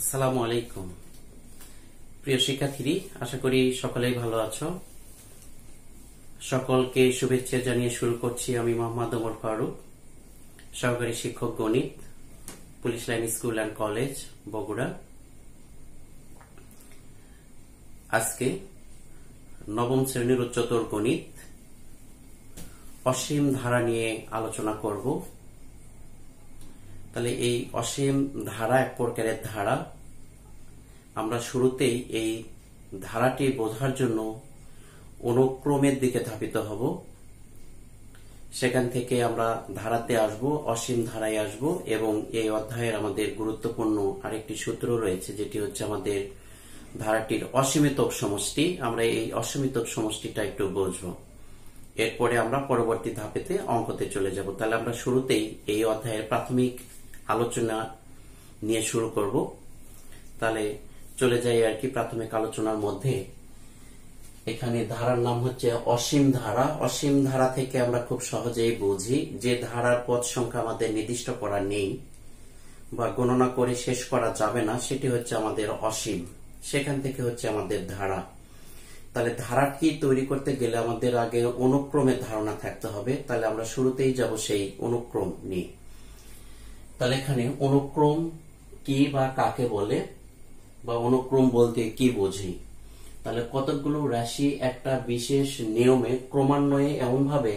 আসসালামু আলাইকুম। প্রিয় শিক্ষার্থী, আশা করি সকলেই ভালো আছো। সকলকে শুভেচ্ছা জানিয়ে শুরু করছি। আমি মোহাম্মদ ওমর ফারুক, সহকারী শিক্ষক গণিত, police line school and college, Bogura. আজকে নবম শ্রেণীর উচ্চতর গণিত অসীম ধারা নিয়ে আলোচনা করব। তাহলে এই অসীম ধারা এক প্রকারের ধারা। আমরা শুরুতেই এই ধারাটি বোঝার জন্য অনুক্রমের দিকে ধাবিত হব। সেখান থেকে আমরা ধারাতে আসব, অসীম ধারায় আসব, এবং এই অধ্যায়ের আমাদের গুরুত্বপূর্ণ আরেকটি সূত্র রয়েছে, যেটি হচ্ছে আমাদের ধারাটির অসীমিতক সমষ্টি। আমরা এই অসীমিতক সমষ্টিটা একটু বুঝবো। এরপরে আমরা পরবর্তী ধাপেতে অঙ্কতে চলে যাব। তাহলে আমরা শুরুতেই এই অধ্যায়ের প্রাথমিক আলোচনা নিয়ে শুরু করব। তাহলে চলে যাই আর কি প্রাথমিক আলোচনার মধ্যে। এখানে ধারার নাম হচ্ছে অসীম ধারা। অসীম ধারা থেকে আমরা খুব সহজেই বুঝি যে ধারার পদ সংখ্যা আমাদের নির্দিষ্ট করা নেই বা গণনা করে শেষ করা যাবে না, সেটি হচ্ছে আমাদের অসীম। সেখান থেকে হচ্ছে আমাদের ধারা। তাহলে ধারাটি তৈরি করতে গেলে আমাদের আগে অনুক্রমের ধারণা থাকতে হবে। তাহলে আমরা শুরুতেই যাব সেই অনুক্রম নিয়ে। তাহলে এখানে অনুক্রম কি বা কাকে বলে, বা অনুক্রম বলতে কি বুঝি। তাহলে কতগুলো রাশি একটা বিশেষ নিয়মে ক্রমান্বয়ে এমনভাবে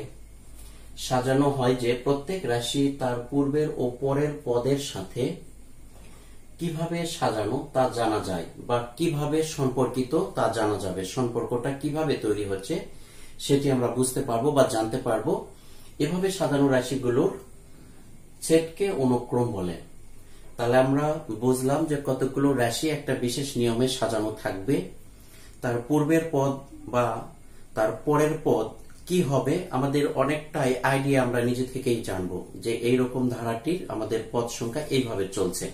সাজানো হয় যে প্রত্যেক রাশি তার পূর্বের ও পরের পদের সাথে কিভাবে সাজানো তা জানা যায়, বা কিভাবে সম্পর্কিত তা জানা যাবে। সম্পর্কটা কিভাবে তৈরি হচ্ছে সেটি আমরা বুঝতে পারবো বা জানতে পারবো। এভাবে সাজানো রাশিগুলোর সেটকে অনুক্রম বলে। তাহলে আমরা বুঝলাম যে কতগুলো রাশি একটা বিশেষ নিয়মে সাজানো থাকবে, তার পূর্বের পদ বা তার পরের পদ কি হবে আমাদের অনেকটাই আইডিয়া আমরা নিজে থেকেই জানবো যে এইরকম ধারাটির আমাদের পদ সংখ্যা এইভাবে চলছে।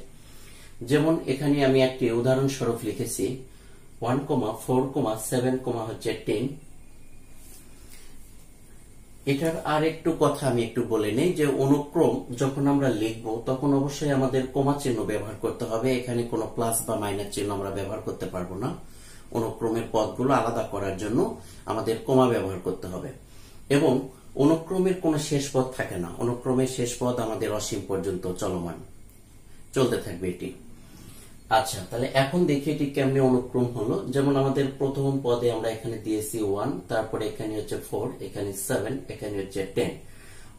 যেমন এখানে আমি একটি উদাহরণস্বরূপ লিখেছি 1, 4, 7, হচ্ছে 10। এটার আর একটু কথা আমি একটু বলে নেই যে অনুক্রম যখন আমরা লিখবো তখন অবশ্যই আমাদের কমা চিহ্ন ব্যবহার করতে হবে। এখানে কোনো প্লাস বা মাইনাস চিহ্ন আমরা ব্যবহার করতে পারবো না। অনুক্রমের পদগুলো আলাদা করার জন্য আমাদের কমা ব্যবহার করতে হবে। এবং অনুক্রমের কোনো শেষ পদ থাকে না। অনুক্রমের শেষ পদ আমাদের অসীম পর্যন্ত চলমান চলতে থাকবে এটি। আচ্ছা, তাহলে এখন দেখি এটি কেমনে অনুক্রম হলো। যেমন আমাদের প্রথম পদে আমরা এখানে দিয়েছি 1, তারপরে এখানে হচ্ছে 4, এখানে 7, এখানে হচ্ছে 10,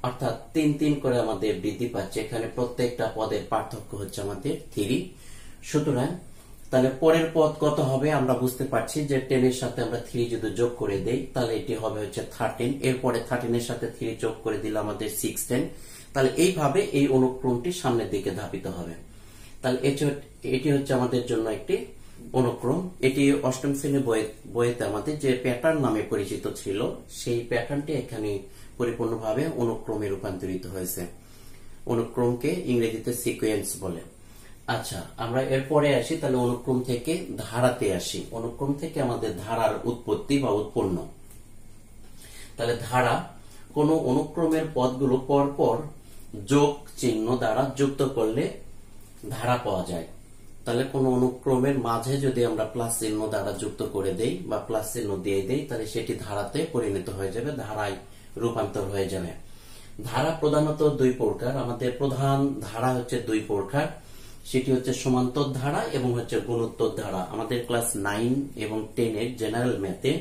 অর্থাৎ 3 করে আমাদের বৃদ্ধি পাচ্ছে। এখানে প্রত্যেকটা পদের পার্থক্য হচ্ছে আমাদের 3। সুতরাং তাহলে পরের পদ কত হবে আমরা বুঝতে পারছি যে 10 এর সাথে আমরা 3 যদি যোগ করে দেই তাহলে এটি হবে হচ্ছে 13। এরপরে 13 এর সাথে 3 যোগ করে দিলে আমাদের 16। তাহলে এইভাবে এই অনুক্রমটি সামনের দিকে ধাবিত হবে। তাহলে এটি হচ্ছে আমাদের জন্য একটি অনুক্রম। এটি অষ্টম শ্রেণীর বইয়েতে আমাদের যে প্যাটার্ন নামে পরিচিত ছিল সেই প্যাটার্নটি এখানে পরিপূর্ণভাবে অনুক্রমে রূপান্তরিত হয়েছে। অনুক্রমকে ইংরেজিতে সিকোয়েন্স বলে। আচ্ছা, আমরা এরপরে আসি। তাহলে অনুক্রম থেকে ধারাতে আসি। অনুক্রম থেকে আমাদের ধারার উৎপত্তি বা উৎপন্ন। তাহলে ধারা কোন অনুক্রমের পদগুলো পরপর যোগ চিহ্ন দ্বারা যুক্ত করলে ধারা পাওয়া যায়। তাহলে কোন অনুক্রমের মাঝে যদি আমরা প্লাস চিহ্ন দ্বারা যুক্ত করে দেই বা প্লাস চিহ্ন দিয়ে দেই তাহলে সেটি ধারাতে পরিণত হয়ে যাবে, ধারায় রূপান্তর হয়ে যাবে। ধারা প্রধানত দুই প্রকার। আমাদের প্রধান ধারা হচ্ছে দুই প্রকার। সেটি হচ্ছে সমান্তর ধারা এবং হচ্ছে গুণোত্তর ধারা। আমাদের ক্লাস 9 এবং 10 এর জেনারেল ম্যাথে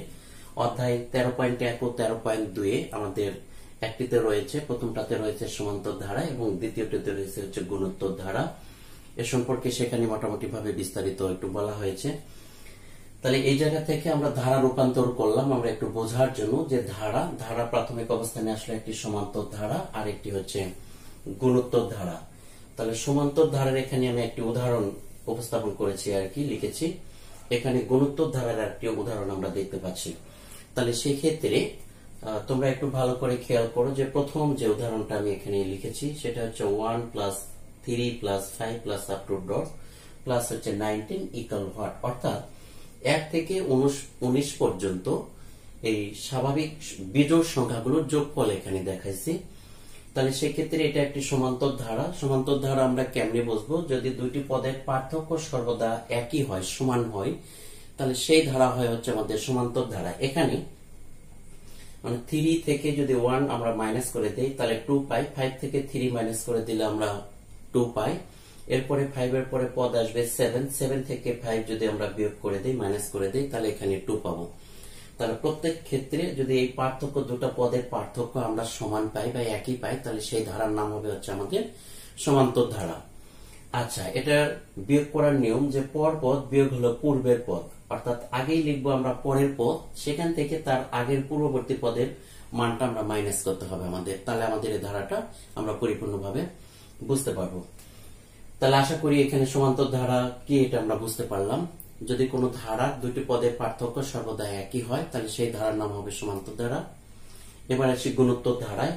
অধ্যায় 13.1 ও 13.2 আমাদের একটিতে রয়েছে, প্রথমটাতে রয়েছে সমান্তর ধারা এবং দ্বিতীয়টিতে রয়েছে হচ্ছে গুণোত্তর ধারা। এ সম্পর্কে সেখানে মোটামুটি ভাবে বিস্তারিত একটু বলা হয়েছে। তাহলে এই জায়গা থেকে আমরা ধারা রূপান্তর করলাম আমরা একটু বোঝার জন্য যে ধারা প্রাথমিক অবস্থানে আসলে একটি সমান্তর ধারা আর একটি হচ্ছে গুণোত্তর ধারা। তাহলে সমান্তর ধারার এখানে আমি একটি উদাহরণ উপস্থাপন করেছি আর কি লিখেছি। এখানে গুণোত্তর ধারার একটি উদাহরণ আমরা দেখতে পাচ্ছি। তাহলে সেই ক্ষেত্রে তোমরা একটু ভালো করে খেয়াল করো যে প্রথম যে উদাহরণটা আমি এখানে লিখেছি সেটা হচ্ছে 1 + 3 + 5 + up to dot প্লাস হচ্ছে 19 ইকুয়াল হোয়াট, অর্থাৎ 1 থেকে 19 পর্যন্ত এই স্বাভাবিক বিজোড় সংখ্যাগুলোর যোগফল এখানে দেখাইছি। তাহলে সেক্ষেত্রে এটা একটি সমান্তর ধারা। সমান্তর ধারা আমরা কেমনে বুঝবো? যদি দুইটি পদের পার্থক্য সর্বদা একই হয়, সমান হয়, তাহলে সেই ধারা হয় হচ্ছে আমাদের সমান্তর ধারা। এখানে মানে 3 থেকে যদি 1 আমরা মাইনাস করে দেই তাহলে 2 পাই, 5 থেকে 3 মাইনাস করে দিলে আমরা 2 পাই। এরপরে 5 এর পরে পদ আসবে 7, 7 থেকে 5 যদি আমরা বিয়োগ করে দেই, মাইনাস করে দেই, তাহলে এখানে 2 পাবো। তাহলে প্রত্যেক ক্ষেত্রে যদি এই পার্থক্য, দুটো পদের পার্থক্য আমরা সমান পাই বা একই পাই, তাহলে সেই ধারার নাম হবে হচ্ছে আমাদের সমান্তর ধারা। আচ্ছা, এটা বিয়োগ করার নিয়ম যে পর পদ বিয়োগ হলো পূর্বের পদ, অর্থাৎ আগেই লিখবো আমরা পরের পদ, সেখান থেকে তার আগের পূর্ববর্তী পদের মানটা আমরা মাইনাস করতে হবে আমাদের, তাহলে আমাদের এই ধারাটা আমরা পরিপূর্ণভাবে বুঝতে পারবো। তাহলে আশা করি এখানে সমান্তর ধারা কি এটা আমরা বুঝতে পারলাম। যদি কোনো ধারার দুটি পদের পার্থক্য সর্বদা একই হয়, তাহলে সেই ধারার নাম হবে সমান্তর ধারা। এবার আসি গুণোত্তর ধারায়।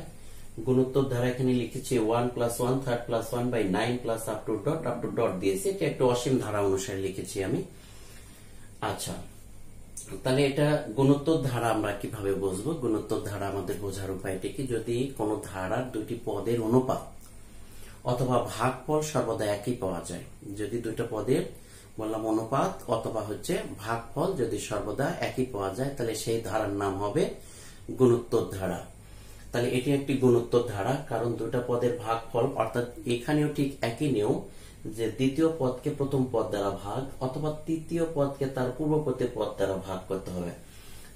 গুণোত্তর ধারা এখানে লিখেছি 1 + 1 3 + 1/9 প্লাস আপ টু ডট দিয়েছি। এটা একটা অসীম ধারা অনুসারে লিখেছি আমি। আচ্ছা, তাহলে এটা গুণোত্তর ধারা আমরা কিভাবে বুঝবো? গুণোত্তর ধারা আমাদের বোঝার উপায়টি কি? যদি কোনো ধারার দুটি পদের অনুপাত অথবা ভাগফল সর্বদা একই পাওয়া যায়, যদি দুটো পদের বললাম অনুপাত অথবা হচ্ছে ভাগফল যদি সর্বদা একই পাওয়া যায়, তাহলে সেই ধারার নাম হবে গুণোত্তর ধারা। তাহলে এটি একটি গুণোত্তর ধারা, কারণ দুটো পদের ভাগফল, অর্থাৎ এখানেও ঠিক একই নিয়ম যে দ্বিতীয় পদকে প্রথম পদ দ্বারা ভাগ অথবা তৃতীয় পদকে তার পূর্ববর্তী পদ দ্বারা ভাগ করতে হবে।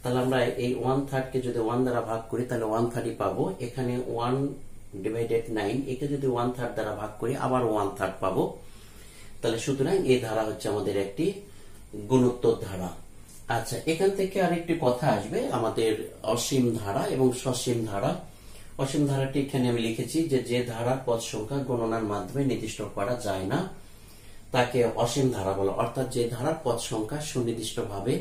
তাহলে আমরা এই 1/3 কে যদি 1 দ্বারা ভাগ করি তাহলে 1/3 পাবো। এখানে 1/9 একে যদি 1/3 দ্বারা ভাগ করি আবার 1/3 পাবো। তাহলে সুতরাং এই ধারা হচ্ছে আমাদের একটি গুণোত্তর ধারা। আচ্ছা, এখান থেকে আরেকটি কথা আসবে আমাদের অসীম ধারা এবং সসীম ধারা। অসীম ধারাটি এখানে আমি লিখেছি যে ধারার পদ সংখ্যা গণনার মাধ্যমে নির্দিষ্ট করা যায় না তাকে অসীম ধারা বলে, অর্থাৎ যে ধারার পদ সংখ্যা সুনির্দিষ্ট ভাবে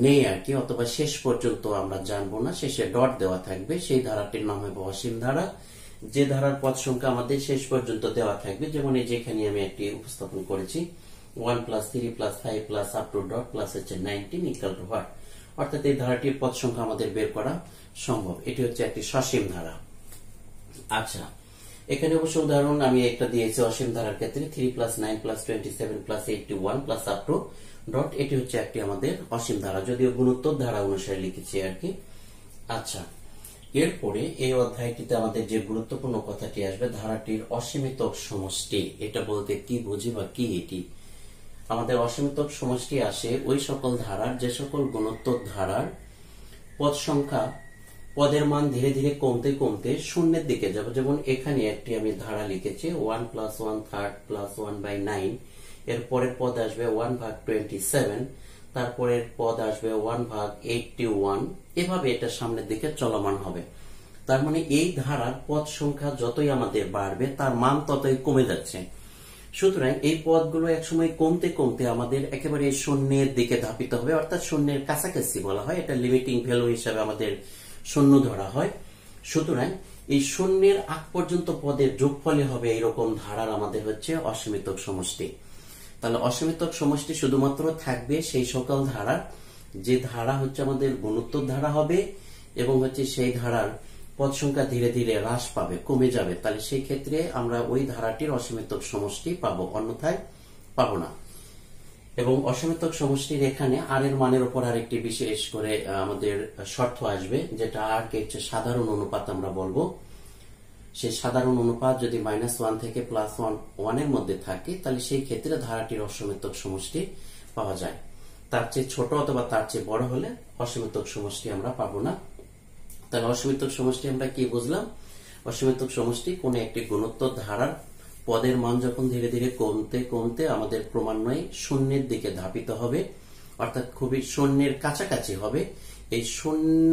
নেই আর কি, অথবা শেষ পর্যন্ত আমরা জানবো না, শেষে ডট দেওয়া থাকবে, সেই ধারাটির নাম হবে অসীম ধারা। যে ধারার পদ সংখ্যা আমাদের শেষ পর্যন্ত দেওয়া থাকবে, যেমন এই যেখানে আমি একটি উপস্থাপন করেছি 1 + 3 + 5 plus up to dot plus হচ্ছে 19 ইকুয়াল টু হোয়াট, অর্থাৎ এই ধারাটির পদ সংখ্যা আমাদের বের করা সম্ভব। এটি হচ্ছে একটি সসীম ধারা। আচ্ছা, এখানে অবশ্য উদাহরণ আমি একটা দিয়েছি অসীম ধারার ক্ষেত্রে 3 + 9 + 27 + 81 প্লাস আপ টু ডট, এটি হচ্ছে একটি আমাদের অসীম ধারা, যদিও গুণোত্তর ধারা অনুসারে লিখেছি আর কি। আচ্ছা, এরপরে এই অধ্যায়টিতে আমাদের যে গুরুত্বপূর্ণ কথাটি আসবে ধারাটির অসীমিত সমষ্টি। এটা বলতে কি বুঝি বা কি এটি? আমাদের অসীমিত সমষ্টি আসে ওই সকল ধারার, যে সকল গুণোত্তর ধারার পদ সংখ্যা, পদের মান ধীরে ধীরে কমতে কমতে শূন্যের দিকে যাবে। যেমন এখানে একটি আমি ধারা লিখেছি 1 + 1/3 + 1/9, এর পরের পদ আসবে 1/27, তারপরের পদ আসবে 1/81, এভাবে এটা সামনের দিকে চলমান হবে। তার মানে এই ধারার পদ সংখ্যা যতই আমাদের বাড়বে তার মান ততই কমে যাচ্ছে। সুতরাং এই পদগুলো একসময় কমতে কমতে আমাদের একেবারে শূন্যের দিকে ধাপিত হবে, অর্থাৎ শূন্যের কাছাকাছি বলা হয়, এটা লিমিটিং ভ্যালু হিসাবে আমাদের শূন্য ধরা হয়। সুতরাং এই শূন্যের আগ পর্যন্ত পদের যোগফলে হবে এইরকম ধারার আমাদের হচ্ছে অসীমিত সমষ্টি। তাহলে অসীমিত সমষ্টি শুধুমাত্র থাকবে সেই সকল ধারা, যে ধারা হচ্ছে আমাদের গুণোত্তর ধারা হবে এবং হচ্ছে সেই ধারার পদ সংখ্যা ধীরে ধীরে হ্রাস পাবে, কমে যাবে। তাহলে সেই ক্ষেত্রে আমরা ওই ধারাটির অসীমিত সমষ্টি পাবো, অন্যথায় পাবো না। এবং অসীমিত সমষ্টির এখানে আর এর মানের উপর আরেকটি বিশেষ করে আমাদের শর্ত আসবে, যেটা আর কে হচ্ছে সাধারণ অনুপাত আমরা বলবো। সেই সাধারণ অনুপাত যদি -1 থেকে +1 এর মধ্যে থাকে, তাহলে সেই ক্ষেত্রে ধারাটির অসীমিত সমষ্টি পাওয়া যায়। তার চেয়ে ছোট অথবা তার চেয়ে বড় হলে অসীমিত সমষ্টি আমরা পাবো না। তাহলে অসীমিত সমষ্টি আমরা কি বুঝলাম? অসীমিত সমষ্টি কোন একটি গুণোত্তর ধারার পদের মান যখন ধীরে ধীরে কমতে কমতে আমাদের ক্রমান্বয়ে শূন্যের দিকে ধাপিত হবে, অর্থাৎ খুবই শূন্যের কাছাকাছি হবে। এই শূন্য,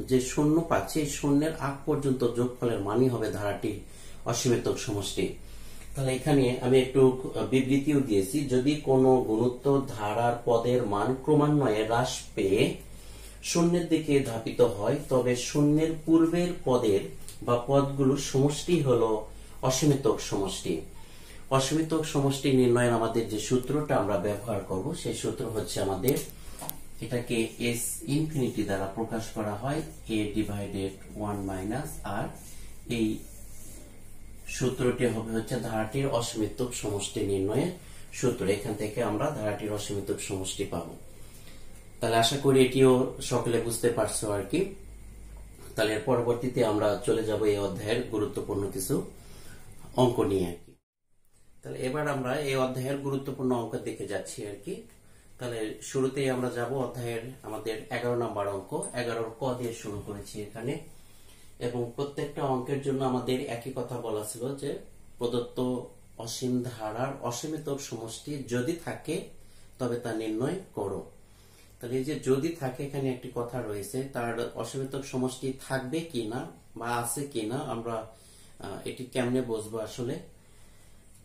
যে শূন্য পাচ্ছি, এই শূন্যের আগ পর্যন্ত যোগফলের মানই হবে ধারাটির অসীমিত সমষ্টি। তাহলে এখানে আমি একটু বিবৃতিও দিয়েছি, যদি কোনো গুণোত্তর ধারার পদের মান ক্রমান্বয়ে হ্রাস পেয়ে শূন্যের দিকে ধাপিত হয়, তবে শূন্যের পূর্বের পদের বা পদগুলোর সমষ্টি হলো অসীমিত সমষ্টি। অসীমিত সমষ্টি নির্ণয়ের আমাদের যে সূত্রটা আমরা ব্যবহার করব, সেই সূত্র হচ্ছে আমাদের, এটাকে s ইনফিনিটি দ্বারা প্রকাশ করা হয় a/1 - r এই সূত্রটি হবে হচ্ছে ধারাটির অসীমিতক সমষ্টি নির্ণয়ের সূত্র। এখান থেকে আমরা ধারাটির অসীমিতক সমষ্টি পাবো। তাহলে আশা করি এটিও সকলে বুঝতে পারছো আর কি। তাহলে পরবর্তীতে আমরা চলে যাব এই অধ্যায়ের গুরুত্বপূর্ণ কিছু অঙ্ক নিয়ে আর কি। তাহলে এবার আমরা এই অধ্যায়ের গুরুত্বপূর্ণ অঙ্কের দিকে যাচ্ছি আর কি। তাহলে শুরুতেই আমরা যাব অধ্যায়ের আমাদের 11 নম্বর অঙ্ক। 11 ক দিয়ে শুরু করেছি এখানে, এবং প্রত্যেকটা অঙ্কের জন্য আমাদের একই কথা বলা ছিল যে প্রদত্ত অসীম ধারার অসীমিতক সমষ্টি যদি থাকে তবে তা নির্ণয় করো। তাহলে এই যে যদি থাকে, এখানে একটি কথা রয়েছে, তার অসীমিতক সমষ্টি থাকবে কিনা বা আছে কিনা আমরা এটি কেমনে বুঝবো আসলে।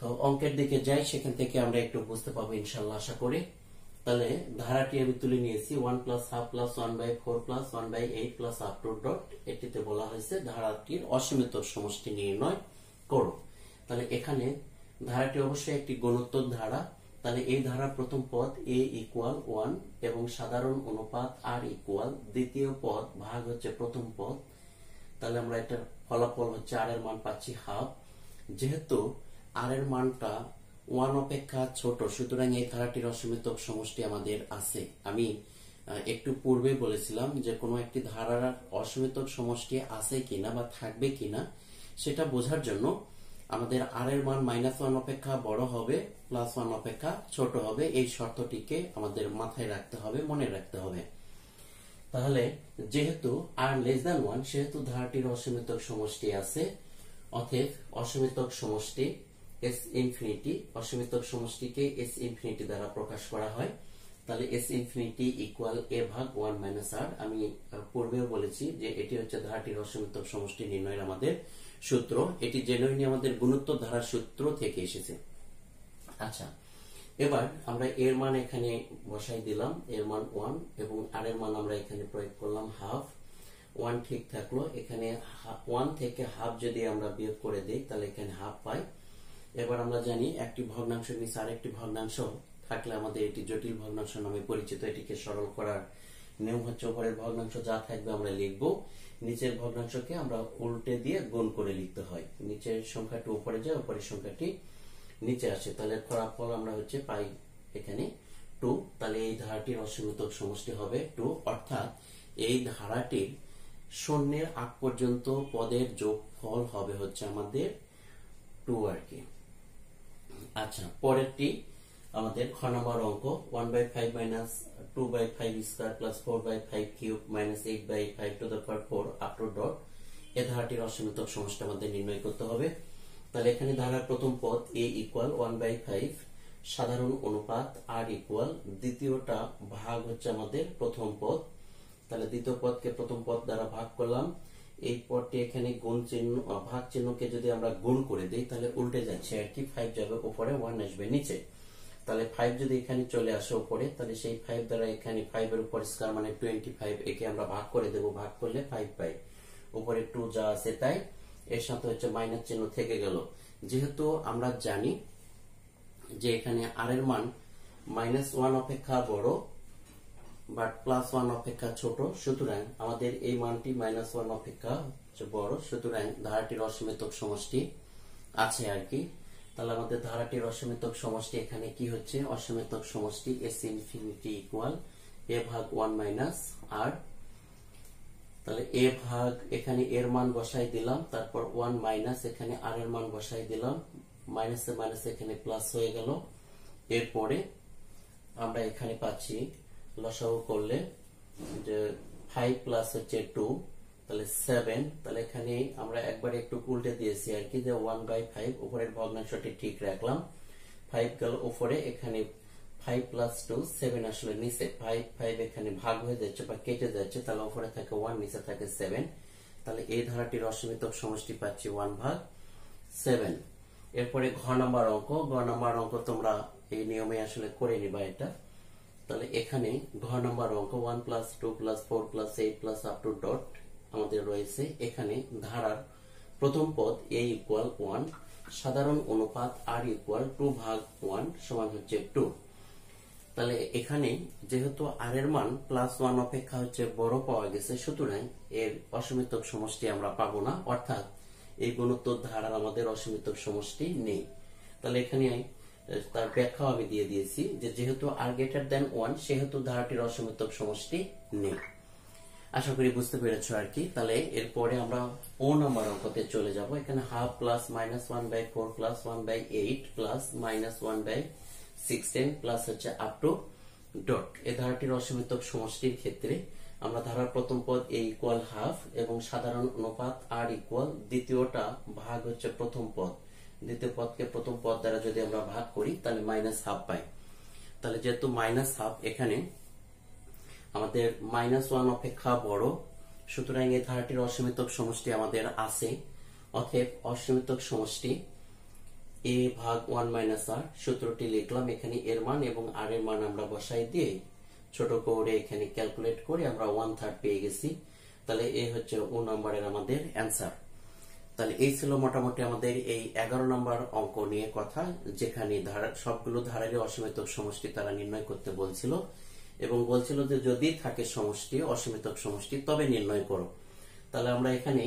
তো অঙ্কের দিকে যাই, সেখান থেকে আমরা একটু বুঝতে পাবো ইনশাল্লাহ আশা করি। তাহলে ধারাটি আমি তুলে নিয়েছি 1 + ½ + 1/4 + 1/8 + আপ টু ডট। এটিতে বলা হয়েছে ধারাটির অসীমিতক সমষ্টি নির্ণয় করো। তাহলে এখানে ধারাটি অবশ্যই একটি গুণোত্তর ধারা। তাহলে এই ধারার প্রথম পদ a = 1 এবং সাধারণ অনুপাত r = দ্বিতীয় পদ ভাগ হচ্ছে প্রথম পদ। তাহলে আমরা এটার ফলাফল হচ্ছে r এর মান পাচ্ছি ½। যেহেতু r এর মানটা 1 অপেক্ষা ছোট, সুতরাং এই ধারাটির অসীমিতক সমষ্টি আমাদের আছে। আমি একটু পূর্বে বলেছিলাম যে কোনো একটি ধারার অসীমিতক সমষ্টি আছে কিনা বা থাকবে কিনা সেটা বোঝার জন্য আমাদের r এর মান -1 অপেক্ষা বড় হবে, +1 অপেক্ষা ছোট হবে। এই শর্তটিকে আমাদের মাথায় রাখতে হবে, মনে রাখতে হবে। তাহলে যেহেতু r <1 সেহেতু ধারাটির অসীমিতক সমষ্টি আছে। অতএব অসীমিতক সমষ্টি S ইনফিনিটি, অসীমিতক সমষ্টিকে S ইনফিনিটি দ্বারা প্রকাশ করা হয়। তাহলে S ইনফিনিটি = a/1 - r। আমি পূর্বেও বলেছি যে এটি হচ্ছে ধারাটির অসীমিতক সমষ্টি নির্ণয়ের আমাদের সূত্র। এটি জেনুইনলি আমাদের গুণোত্তর ধারার সূত্র থেকে এসেছে। আচ্ছা, এবার আমরা এর মান এখানে বসাই দিলাম, এর মান 1 এবং r এর মান আমরা এখানে প্রয়োগ করলাম ½ 1 ঠিক থাকলো। এখানে 1 থেকে ½ যদি আমরা বিয়োগ করে দেই তাহলে এখানে ½ পাই। এবার আমরা জানি একটি ভগ্নাংশ নিচে আরেকটি ভগ্নাংশ থাকলে আমাদের এটি জটিল ভগ্নাংশ নামে পরিচিত। এটিকে সরল করার নিয়ম হচ্ছে উপরের ভগ্নাংশ যা থাকবে আমরা লিখব, নিচের ভগ্নাংশকে আমরা উল্টে দিয়ে গুণ করে লিখতে হয়। নিচের সংখ্যাটি উপরে যায়, উপরের সংখ্যাটি নিচে আসে। তাহলে ফলাফল আমরা হচ্ছে পাই এখানে 2। তাহলে এই ধারাটির অসীমিতক সমষ্টি হবে 2, অর্থাৎ এই ধারাটির শূন্যের আগ পর্যন্ত পদের যোগফল হবে হচ্ছে আমাদের 2 আর কি। আচ্ছা, পরেরটি আমাদের খ নম্বর অঙ্ক 1/5 - 2/5² + 4/5³ - 8/5 আপ টু ডট। এই ধারাটির অসীমিতক সমষ্টি আমাদের নির্ণয় করতে হবে। তাহলে এখানে ধারার প্রথম পদ a = 1/5, সাধারণ অনুপাত r = দ্বিতীয়টা ভাগ হচ্ছে আমাদের প্রথম পদ। তাহলে দ্বিতীয় পদকে প্রথম পদ দ্বারা ভাগ করলাম। এই পদটি এখানে গুণ চিহ্ন, ভাগ চিহ্নকে যদি আমরা গুণ করে দেই তাহলে উল্টে যাচ্ছে আর কি। 5 যাবে উপরে, 1 আসবে নিচে। তাহলে 5 যদি এখানে চলে আসে উপরে, তাহলে সেই 5 দ্বারা এখানে 5 এর উপর স্কয়ার মানে 25, একে আমরা ভাগ করে দেব। ভাগ করলে 5 পাই। উপরে 2 যা আছে তাই, এর সাথে হচ্ছে মাইনাস চিহ্ন থেকে গেল। যেহেতু আমরা জানি যে এখানে r এর মান -1 অপেক্ষা বড় বাট +1 অপেক্ষা ছোট, সুতরাং আমাদের এই মানটি -1 অপেক্ষা বড়, সুতরাং ধারাটির অসীমিতক সমষ্টি আছে আর কি। তাহলে আমাদের ধারাটির অসীমিতক সমষ্টি এখানে কি হচ্ছে, অসীমিতক সমষ্টি S ইনফিনিটি = a/1 - r। তাহলে a ভাগ এখানে এর মান বসাই দিলাম, তারপর 1 মাইনাস এখানে r এর মান বসাই দিলাম, মাইনাসে মাইনাসে এখানে প্লাস হয়ে গেল। এরপরে আমরা এখানে পাচ্ছি লসাগু করলে যে 5 প্লাস হচ্ছে 2, তাহলে 7। তাহলে এখানে আমরা একবার একটু উল্টে দিয়েছি আর কি, যে 1/5 উপরের ভগ্নাংশটি ঠিক রাখলাম। 5 গেল উপরে, এখানে 5 + 2 7 আসলে নিচে। 5 এখানে ভাগ হয়ে যাচ্ছে বা কেটে যাচ্ছে, তাহলে উপরে থাকে 1, নিচে থাকে 7। তাহলে এই ধারাটির অসীমিতক সমষ্টি পাচ্ছি 1/7। এরপরে ঘ নম্বর অঙ্ক। ঘ নম্বর অঙ্ক তোমরা এই নিয়মে আসলে করে নিবা এটা। তাহলে এখানে ঘ নম্বর অঙ্ক 1 + 2 + 4 + 8 + আপ টু ডট আমাদের রয়েছে। এখানে ধারার প্রথম পদ a = 1, সাধারণ অনুপাত r = 2/1 সমান হচ্ছে 2। তাহলে এখানে যেহেতু r এর মান +1 অপেক্ষা হচ্ছে বড় পাওয়া গেছে, সুতরাং এর অসীমিতক সমষ্টি আমরা পাবো না, অর্থাৎ এই গুণোত্তর ধারার আমাদের অসীমিতক সমষ্টি নেই। তাহলে এখানে তার ব্যাখ্যা আমি দিয়ে দিয়েছি যে যেহেতু আর গ্রেটার দেন 1 সেহেতু ধারাটির অসীমিতক সমষ্টি নেই। আশা করি বুঝতে পেরেছো আর কি। তাহলে এরপরে আমরা ও নাম্বার অঙ্কতে চলে যাব। এখানে half plus -1/4 plus 1/8 plus -1/16 plus হচ্ছে আপ টু ডট। এই ধারাটির অসীমিতক সমষ্টির ক্ষেত্রে আমরা ধারার প্রথম পদ a ইকুয়াল হাফ এবং সাধারণ অনুপাত r ইকুয়াল দ্বিতীয়টা ভাগ হচ্ছে প্রথম পদ, দ্বিতীয় পদকে প্রথম পদ দ্বারা যদি আমরা ভাগ করি তাহলে -1/2 পাই। তাহলে যেহেতু -1/2 এখানে আমাদের -1 অপেক্ষা বড়, সুতরাং এই ধারাটির অসীমিতক সমষ্টি আমাদের আছে। অতএব অসীমিতক সমষ্টি a ভাগ 1 - r সূত্রটি লিখলাম। এখানে এর মান এবং r এর মান আমরা বসাই দিয়ে ছোট করে এখানে ক্যালকুলেট করে আমরা 1/3 পেয়ে গেছি। তাহলে এই হচ্ছে ও নম্বরের আমাদের অ্যান্সার। তাহলে এই ছিল মোটামুটি আমাদের এই 11 নম্বর অঙ্ক নিয়ে কথা, যেখানে সবগুলো ধারারই অসীমিতক সমষ্টি তারা নির্ণয় করতে বলছিল এবং বলছিল যে যদি থাকে সমষ্টি অসীমিতক সমষ্টি তবে নির্ণয় করো। তাহলে আমরা এখানে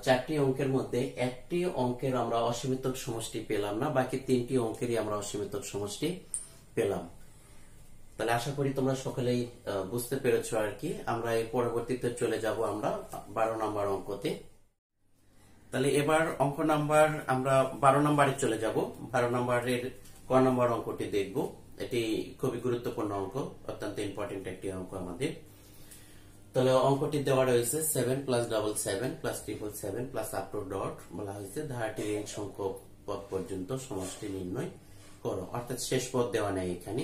4টি অঙ্কের মধ্যে একটি অঙ্কের আমরা অসীমিতক সমষ্টি পেলাম না, বাকি 3টি অঙ্কেরই আমরা অসীমিতক সমষ্টি পেলাম। তাহলে আশা করি তোমরা সকলেই বুঝতে পেরেছো আর কি। আমরা এই পরবর্তীতে চলে যাব আমরা 12 নম্বর অঙ্কতে। তাহলে এবার অঙ্ক নাম্বার আমরা 12 নম্বরে চলে যাব। 12 নম্বরের ক নম্বর অঙ্কটি দেখব। এটি খুবই গুরুত্বপূর্ণ অঙ্ক, অত্যন্ত ইম্পর্টেন্ট একটি অঙ্ক আমাদের। তাহলে অঙ্কটি দেওয়া রয়েছে 7 + 7 + 777 + আপ টু ডট। বলা হয়েছে ধারাটির n সংখ্যক পদ পর্যন্ত সমষ্টি নির্ণয় করো, অর্থাৎ শেষ পদ দেওয়া নেই এখানে।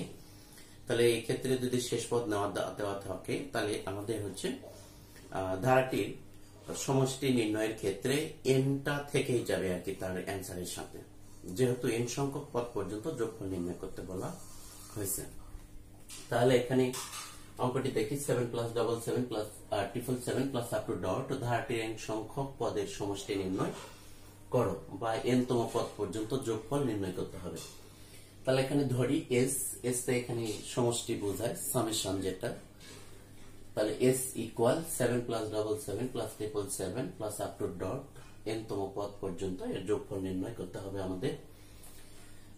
তাহলে এই ক্ষেত্রে যদি শেষ পদ দেওয়া থাকে তাহলে আমাদের হচ্ছে ধারাটির সমষ্টি নির্ণয়ের ক্ষেত্রে এনটা থেকেই যাবে আর কি তার অ্যান্সারের সাথে, যেহেতু এন সংখ্যক পদ পর্যন্ত যোগফল নির্ণয় করতে বলা হয়েছে। তাহলে এখানে অঙ্কটি দেখি 7 + 7 + 777 + আপ টু ডট। ধারাটির n সংখ্যক পদের সমষ্টি নির্ণয় করো বা n তম পদ পর্যন্ত যোগফল নির্ণয় করতে হবে। তাহলে এখানে ধরি এস এখানে সমষ্টি বোঝায় সামেশন যেটা। তাহলে s equal 7 + 7 + 777 + up to dot n তম পদ পর্যন্ত এর যোগফল নির্ণয় করতে হবে আমাদের।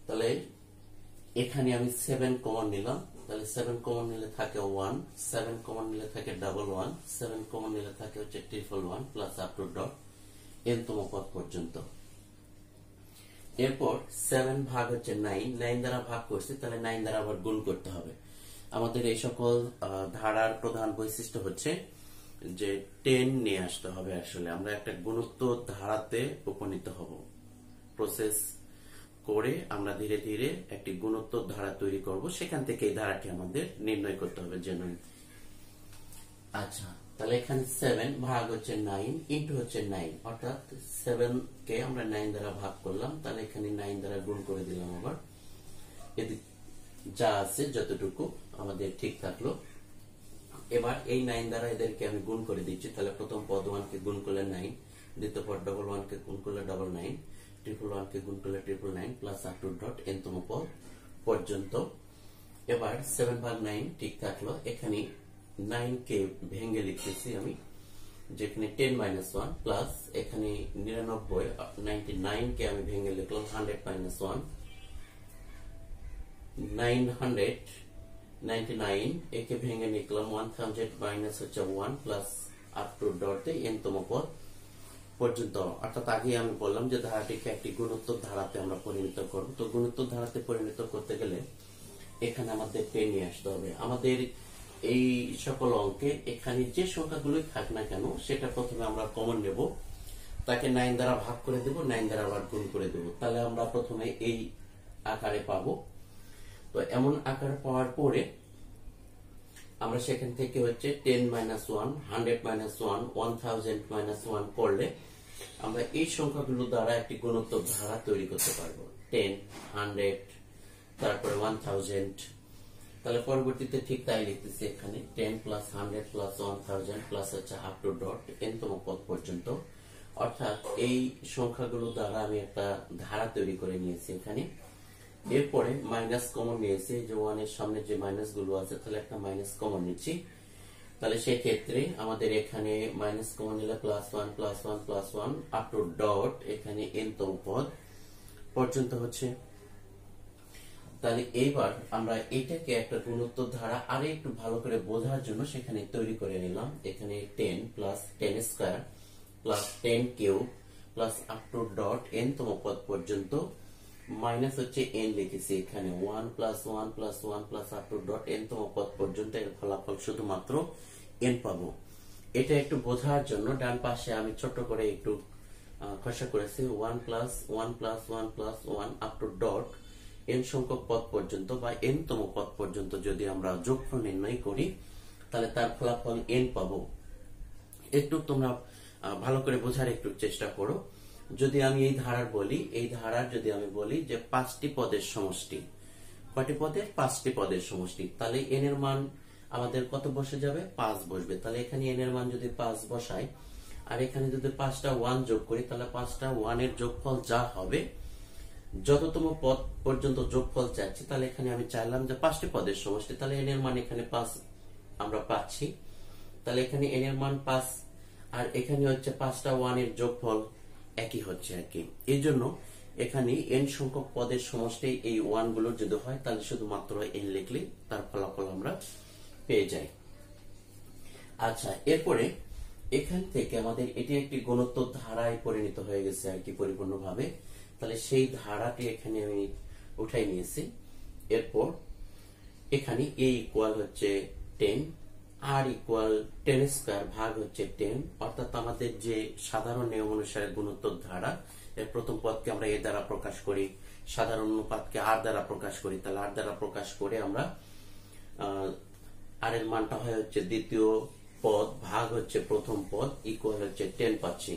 তাহলে এখানে আমি 7 কমন নিলাম। তাহলে 7 কমন নিলে থাকে 1, 7 কমন নিলে থাকে 11, 7 কমন নিলে থাকে হচ্ছে 111 plus up to dot n তম পদ পর্যন্ত। এরপর 7 ভাগ হচ্ছে 9 দ্বারা ভাগ করছি, তাহলে 9 দ্বারা আবার গুণ করতে হবে। আমাদের এই সকল ধারার প্রধান বৈশিষ্ট্য হচ্ছে যে 10 নিয়ে আসতে হবে। আসলে আমরা একটা গুণোত্তর ধারাতে উপনীত হব, প্রসেস করে আমরা ধীরে ধীরে একটি গুণোত্তর ধারা তৈরি করব, সেখান থেকে এই ধারাটি আমাদের নির্ণয় করতে হবে জেনুইন। আচ্ছা, তাহলে এখানে 7 ভাগ হচ্ছে 9 ইন্টু হচ্ছে 9, অর্থাৎ 7 কে আমরা 9 দ্বারা ভাগ করলাম, তাহলে এখানে 9 দ্বারা গুণ করে দিলাম। আবার এদিক যা আছে যতটুকু আমাদের ঠিক থাকলো। এবার এই 9 দ্বারা এদেরকে আমি গুণ করে দিচ্ছি। তাহলে প্রথম পদ 1 কে গুণ করলে 9, দ্বিতীয় পদ 11 কে গুণ করলে 99, 111 কে গুণ করলে 999 plus up to dot n তম পদ পর্যন্ত। এবার 7 ভাগ 9 ঠিক থাকলো। এখানে 9 কে ভেঙে লিখতেছি আমি, যেখানে 10 - 1 প্লাস এখানে 99 কে আমি ভেঙে লিখলাম 100 - 1, 999 একে ভেঙে লিখলাম 1000 মাইনাস হচ্ছে 1 plus up to dot n তম পদ পর্যন্ত। অর্থাৎ আগে আমি বললাম যে ধারাটিকে একটি গুণোত্তর ধারাতে আমরা পরিণত করব। তো গুণোত্তর ধারাতে পরিণত করতে গেলে এখানে আমাদের 10 নিয়ে আসতে হবে। আমাদের এই সকল অঙ্কে এখানে যে সংখ্যাগুলোই থাক না কেন সেটা প্রথমে আমরা কমন নেব, তাকে 9 দ্বারা ভাগ করে দেব, 9 দ্বারা আবার গুণ করে দেব, তাহলে আমরা প্রথমে এই আকারে পাবো। তো এমন আকার পাওয়ার পরে আমরা সেখান থেকে হচ্ছে 10 - 1, 100 - 1, 1000 - 1 করলে আমরা এই সংখ্যাগুলো দ্বারা একটি গুণোত্তর ধারা তৈরি করতে পারবো। 10, 100, তারপরে 1000। তাহলে পরবর্তীতে ঠিক তাই লিখতেছি এখানে 10 + 100 + 1000 প্লাস হচ্ছে আপ টু ডট n তম পদ পর্যন্ত। অর্থাৎ এই সংখ্যাগুলো দ্বারা আমি একটা ধারা তৈরি করে নিয়েছি এখানে। এরপরে মাইনাস কমন নিয়েছি, যে 1 এর সামনে যে মাইনাস গুলো আছে তাহলে একটা মাইনাস কমন নিচ্ছি। তাহলে সেক্ষেত্রে আমাদের এখানে মাইনাস কমন নিলে +1 +1 +1 আপ টু ডট এখানে nতম পদ পর্যন্ত হচ্ছে। তাহলে এইবার আমরা এটাকে একটা গুণোত্তর ধারা আরো একটু ভালো করে বোঝার জন্য সেখানে তৈরি করে নিলাম। এখানে 10 + 10 square + 10 cube plus up to dot nতম পদ পর্যন্ত মাইনাস হচ্ছে n লিখেছি এখানে 1 + 1 + 1 প্লাস আপ টু ডট nতম পদ পর্যন্ত এর ফলাফল শুধুমাত্র n পাবো। এটা একটু বোঝার জন্য ডান পাশে আমি ছোট করে একটু খসা করেছি 1 + 1 + 1 + 1 আপ টু ডট n সংখ্যক পদ পর্যন্ত বা nতম পদ পর্যন্ত যদি আমরা যোগফল নির্ণয় করি তাহলে তার ফলাফল n পাবো। একটু তোমরা ভালো করে বোঝার একটু চেষ্টা করো। যদি আমি এই ধারার যদি আমি বলি যে 5টি পদের সমষ্টি, কয়টি পদের? 5টি পদের সমষ্টি, তাহলে n এর মান আমাদের কত বসে যাবে? 5 বসবে। তাহলে এখানে n এর মান যদি 5 বসাই আর এখানে যদি 5টা 1 যোগ করি তাহলে 5টা 1 এর যোগফল যা হবে, যততম পদ পর্যন্ত যোগফল চাচ্ছি, তাহলে এখানে আমি চাইলাম যে 5টি পদের সমষ্টি, তাহলে n এর মান এখানে 5 আমরা পাচ্ছি। তাহলে এখানে n এর মান 5 আর এখানে হচ্ছে 5টা 1 এর যোগফল একই হচ্ছে আর কি। এই জন্য এখানে n সংখ্যক পদের সমষ্টি এই 1 গুলোর যদি হয় তাহলে শুধুমাত্র n লিখলে তার ফলাফল আমরা পেয়ে যাই। আচ্ছা, এরপরে এখান থেকে আমাদের এটি একটি গুণোত্তর ধারায় পরিণত হয়ে গেছে আর কি পরিপূর্ণভাবে। তাহলে সেই ধারাটি এখানে আমি উঠাই নিয়েছি। এরপর এখানে a ইকুয়াল হচ্ছে 10, r ইকুয়াল 10 স্কয়ার ভাগ হচ্ছে 10, অর্থাৎ আমাদের যে সাধারণ নিয়ম অনুসারে গুণোত্তর ধারা, এর প্রথম পদকে আমরা a দ্বারা প্রকাশ করি, সাধারণ অনুপাতকে r দ্বারা প্রকাশ করি। তাহলে r দ্বারা প্রকাশ করে আমরা r এর মানটা হয় হচ্ছে দ্বিতীয় পদ ভাগ হচ্ছে প্রথম পদ ইকুয়াল হচ্ছে 10 পাচ্ছি।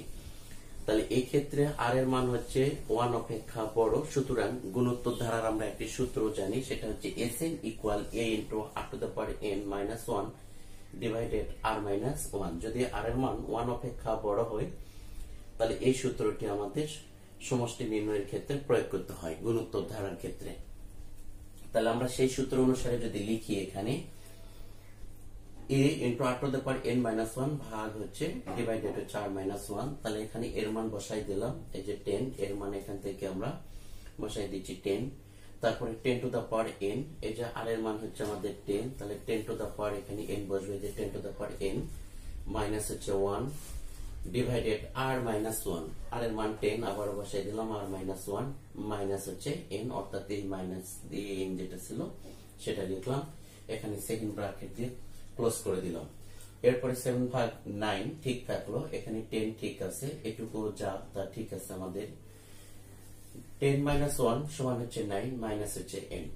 তাহলে এই ক্ষেত্রে r এর মান হচ্ছে 1 অপেক্ষা বড়, সুতরাং গুণোত্তর ধারার আমরা একটি সূত্র জানি, সেটা হচ্ছে Sn equal a into r to the power n minus 1 divided r minus 1। যদি r এর মান 1 অপেক্ষা বড় হয় তাহলে এই সূত্রটি আমাদের সমষ্টি নির্ণয়ের ক্ষেত্রে প্রয়োগ করতে হয় গুণোত্তর ধারার ক্ষেত্রে। তাহলে আমরা সেই সূত্র অনুসারে যদি লিখি এখানে a into r to the power n minus 1 ভাগ হচ্ছে ডিভাইডেড হচ্ছে r মাইনাস 1, তাহলে এখানে এর মান বসাই দিলাম, এই যে 10 এর মান এখান থেকে আমরা বসাই দিচ্ছি 10, তারপরে 10 টু দ্য পাওয়ার n, এই যে r এর মান হচ্ছে আমাদের 10, তাহলে 10 টু দ্য পাওয়ার এখানে n বসবে, যে 10 to the power n minus হচ্ছে 1 ডিভাইডেড r মাইনাস 1, r এর মান 10 আবার বসাই দিলাম r মাইনাস 1 মাইনাস হচ্ছে n, অর্থাৎ এই মাইনাস দিয়ে n যেটা ছিল সেটা লিখলাম, এখানে সেকেন্ড ব্র্যাকেট দিয়ে ক্লোজ করে দিলাম। এরপরে 7 ভাগ 9 ঠিক থাকলো, এখানে 10 ঠিক আছে, এটুকু যা তা ঠিক আছে আমাদের। 10 মাইনাস 1 সমান হচ্ছে 9 মাইনাস হচ্ছে n।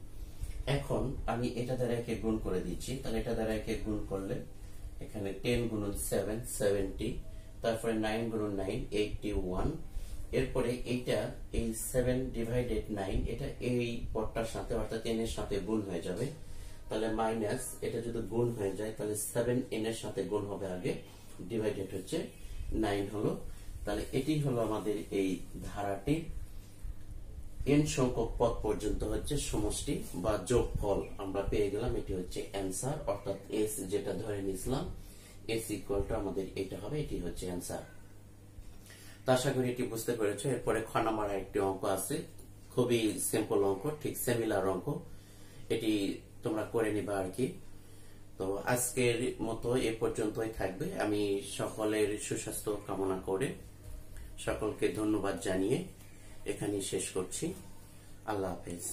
এখন আমি এটা দ্বারা একে গুণ করে দিচ্ছি, তাহলে এটা দ্বারা একে গুণ করলে এখানে 10 গুণন 7 70, তারপরে 9 গুণন 9 81, এরপরে এইটা এই 7 ডিভাইডেড 9 এটা এই পদটার সাথে অর্থাৎ n এর সাথে গুণ হয়ে যাবে, তাহলে মাইনাস এটা যদি গুণ হয়ে যায় তাহলে 7 n এর সাথে গুণ হবে আগে, ডিভাইডেড হচ্ছে 9 হলো। তাহলে এটি হলো আমাদের এই ধারাটি n সংখ্যক পদ পর্যন্ত হচ্ছে সমষ্টি বা যোগফল আমরা পেয়ে গেলাম, এটি হচ্ছে অ্যান্সার, অর্থাৎ s যেটা ধরে নিয়েছিলাম s ইকুয়াল টু আমাদের এটা হবে, এটি হচ্ছে অ্যান্সার। তো আশা করি এটি বুঝতে পেরেছো। এরপরে খ নাম্বার একটি অঙ্ক আছে, খুবই সিম্পল অঙ্ক, ঠিক সিমিলার অঙ্ক, এটি তোমরা করে নিবা আর কি। তো আজকের মতো এ পর্যন্তই থাকবে। আমি সকলের সুস্বাস্থ্য কামনা করে সকলকে ধন্যবাদ জানিয়ে এখানেই শেষ করছি। আল্লাহ হাফেজ।